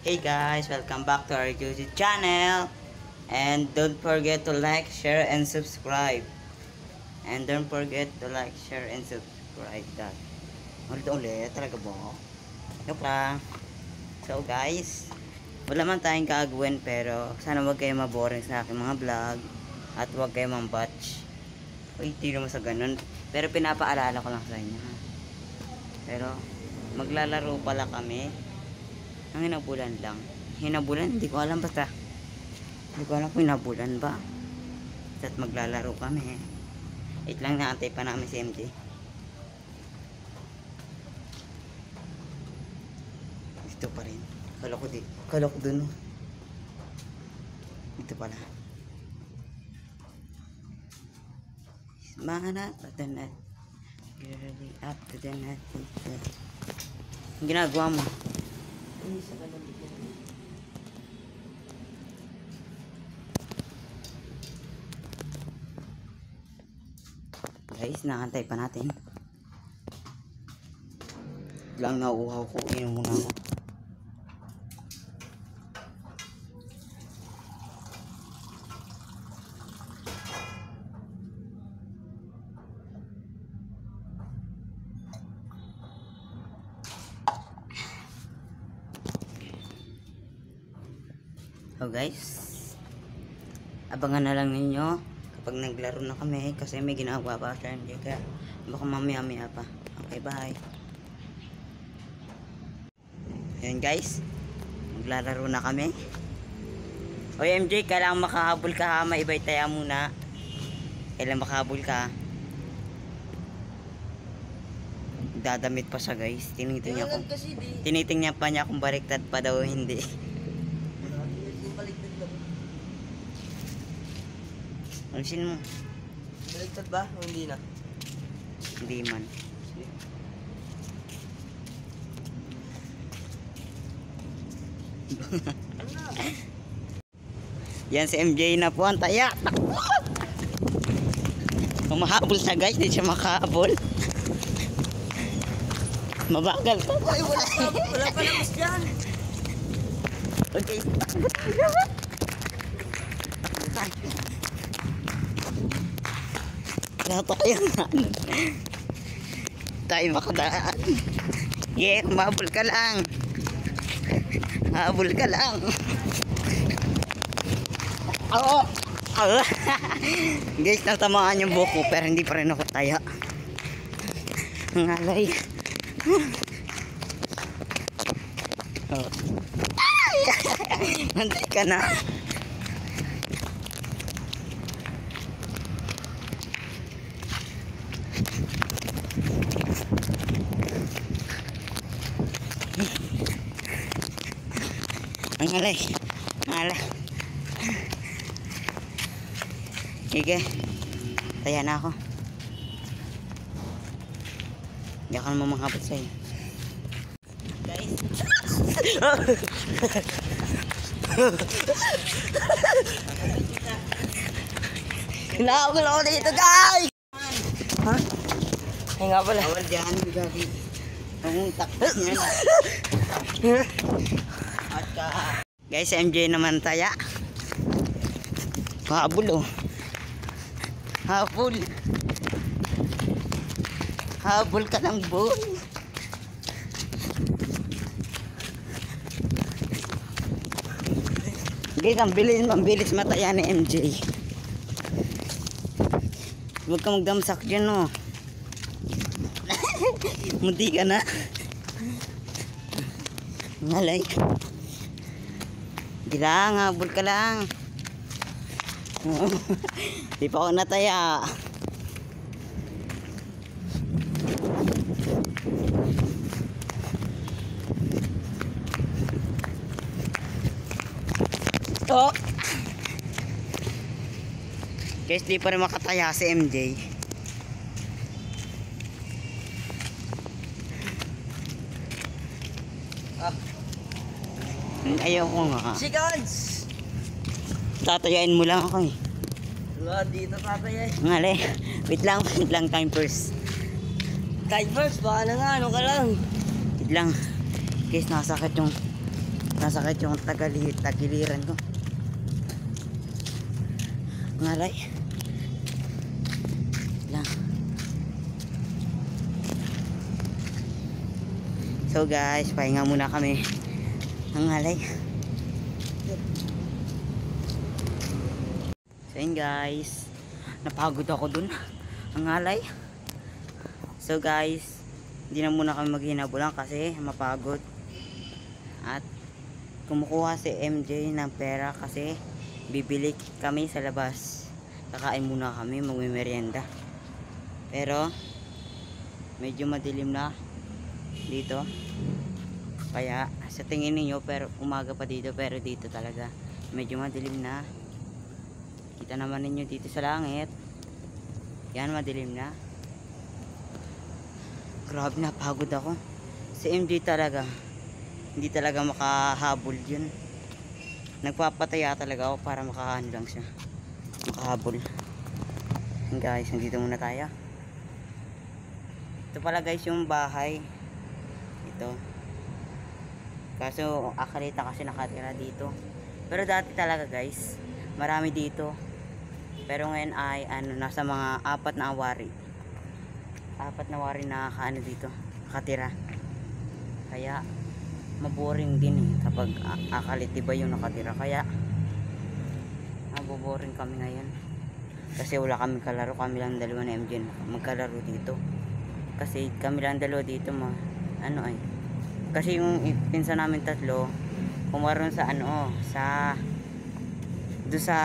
Hey guys, welcome back to our YouTube channel. And don't forget to like, share, and subscribe. And don't forget to like, share, and subscribe. Ulit, talaga ba? Joke lang. So guys, wala man tayong gagawin pero sana wag kayo maboring sa aking mga vlog. At wag kayo mambatch. Uy, tiro mo sa ganun. Pero pinapaalala ko lang sa inyo. Pero maglalaro pala kami. Ang hinabulan lang. Hinabulan, hindi ko alam basta. Hindi ko alam kung hinabulan ba. At maglalaro kami. Wait lang, naantay pa namin si MJ. Ito pa rin. Kala ko dun. Ito pala. Man up to the net. Girly up to the net. Ang ginagawa mo? Guys, nakantay pa natin. Lang nauuhaw ko, inom muna ako. So guys, abangan na lang ninyo kapag naglaro na kami kasi may ginagawa pa siya, hindi kaya baka mamaya pa. Okay, bye. Ayan guys, maglalaro na kami. Oy MJ, kailangan makahabol ka ha, maibay taya muna. Kailangan makahabol ka. Dadamit pa siya guys, tinitingnan pa niya kung baliktad pa daw o hindi. Alisin mo. Baligtad ba? O hindi na? Hindi man. Yan si MJ na po ang taya. Mahabol na guys, hindi siya makahabol. Mabagal pa. Ay, wala pa labas dyan. Okay. Dapat tayo na. Tayo makadaan. Yeah, mahabol ka lang. Mahabol ka lang. Oo. Guys, natamaan yung buko pero hindi pa rin ako taya. Ngalay. Oh. Nandun ka na. Ang alay. Sige. Taya na ako. Hindi ako naman manghabot sa'yo. Guys. Hinahagol ako dito guys. Ha? Ay nga pala. Awal dyan. Ang takot niya. Guys, MJ naman taya. Habol oh. Habol. Habol ka ng boy. Guys, ang bilis mataya ni MJ. Huwag ka magdamsak dyan oh. Mundi ka na. Ngalay. Di lang, habol ka lang. Di pa ako nataya. Oh. Guys, di pa rin makataya si MJ. Ayoko nga. Seconds! Tatayain mo lang ako eh. Wala, dito tatayay. Ngali. Wait lang, time first. Time first, baka na nga, ano ka lang. Wait lang. Guys, nakasakit yung Nasakit yung tagiliran ko. Ngalay. Lang. So guys, pahinga muna kami. Ngalay. So yun guys, napagod ako dun. Ngalay. So guys, hindi na muna kami maghinabulan kasi mapagod. At kumukuha si MJ ng pera kasi bibili kami sa labas. Kakain muna kami, magmimerienda. Pero medyo madilim na dito. Kaya sa tingin niyo pero umaga pa dito, pero dito talaga medyo madilim na. Kita naman ninyo dito sa langit. Yan, madilim na. Grabe, napagod ako. Si MJ talaga, hindi talaga makahabol yun. Nagpapataya talaga ako para makahan lang siya, makahabol. And guys, nandito muna tayo. Ito pala guys yung bahay. Ito. Kaso akalita kasi nakatira dito. Pero dati talaga guys, marami dito. Pero ngayon ay nasa mga 4 na awari. 4 na awari na kaano dito, nakatira. Kaya maboring din eh kapag akalit iba yung nakatira. Kaya maboboring kami ngayon kasi wala kami kalaro. Kami lang dalawa na MJ magkalaro dito kasi kami lang dalawa dito kasi yung pinsan namin tatlo pumaroon sa doon sa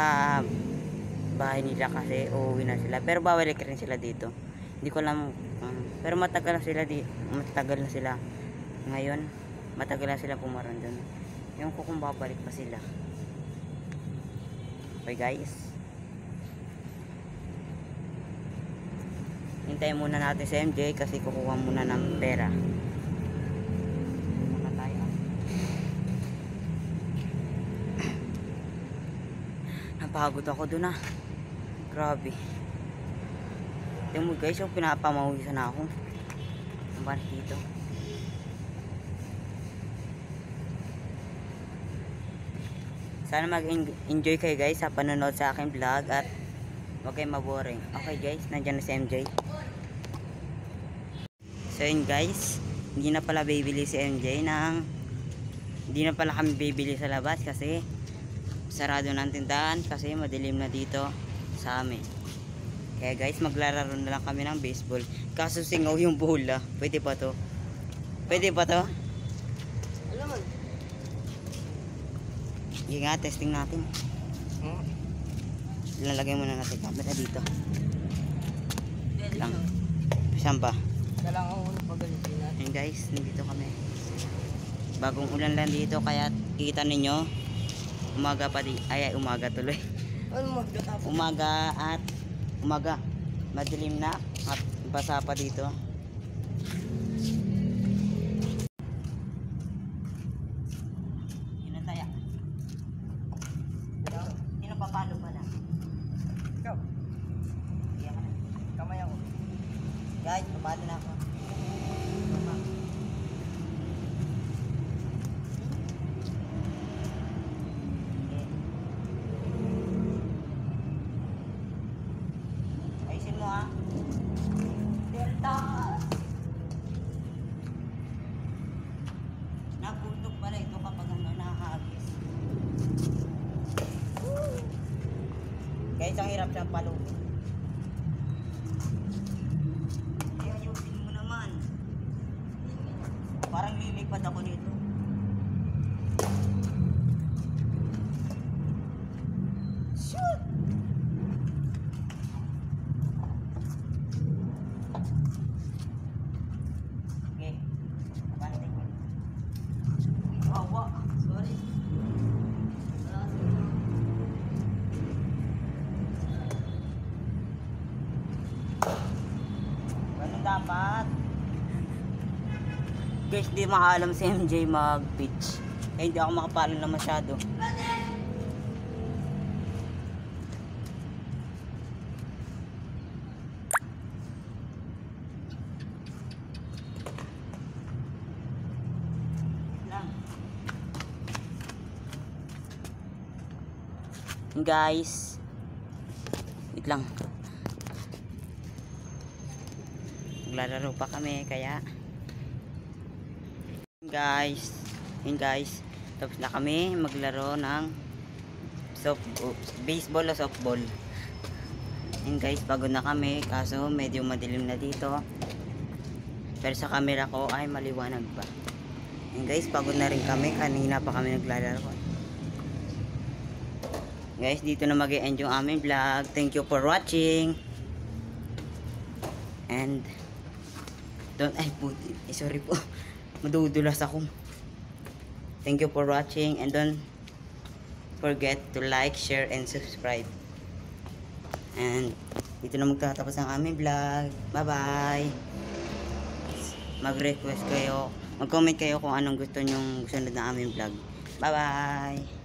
bahay nila kasi uuwi na sila, pero bawal rin sila dito. Hindi ko alam pero matagal na sila ngayon. Matagal na sila pumaroon doon. Yung kung babalik pa sila. Okay guys, hintayin muna natin si MJ kasi kukuha muna ng pera. Muna tayo. Napagod ako doon Grabe. Tingnan mo guys, yung pinapamawisan ako. Ang banas dito. Sana mag-enjoy kayo guys sa panonood sa aking vlog at huwag kayong maboring. Okay guys, nandiyan na si MJ. So yun guys, hindi na pala bibili si MJ hindi na pala kami bibili sa labas kasi sarado ng tindahan kasi madilim na dito sa amin. Kaya guys, maglalaro na lang kami ng baseball. Kaso singaw yung bola. Pwede ba to? Pwede ba to? Alam mo. Sige nga, testing natin. Ilalagay muna natin camera dito. Lang. Saan ba? Kailangan ko na pagalitin natin. Ayun guys, nandito kami. Bagong ulan lang dito kaya kita ninyo umaga pa umaga tuloy. Umaga. Madilim na at basa pa dito. Yun na tayo. Sino papalo pa na? Ikaw. Iyan ka na. Kamay ako. Guys, papalo na ako. Ayusin mo ha. Delta. Naputok pala ito kapag nakahagis. Guys, ang hirap siyang palutin. Ayusin mo naman. Parang lilipad ako dito. Shoot! Okay. Bante ko. Awa. Sorry. Ganun dapat. Guys, di makaalam si MJ mag-pitch. Kaya hindi ako makapalo na masyado. Lang. Guys, wait lang. Naglalaro pa kami kaya guys, tapos na kami maglaro ng baseball o softball. Yun guys, pagod na kami kaso medyo madilim na dito. Pero sa camera ko ay maliwanag pa. Yun guys, pagod na rin kami. Kanina pa kami naglalaro. Guys, dito na mag-e-end yung aming vlog. Thank you for watching. And sorry po. Madudulas ako. Thank you for watching and don't forget to like, share, and subscribe. And dito na magtatapos ang aming vlog. Bye-bye. Mag-request kayo. Mag-comment kayo kung anong gusto nyong sunod na aming vlog. Bye-bye.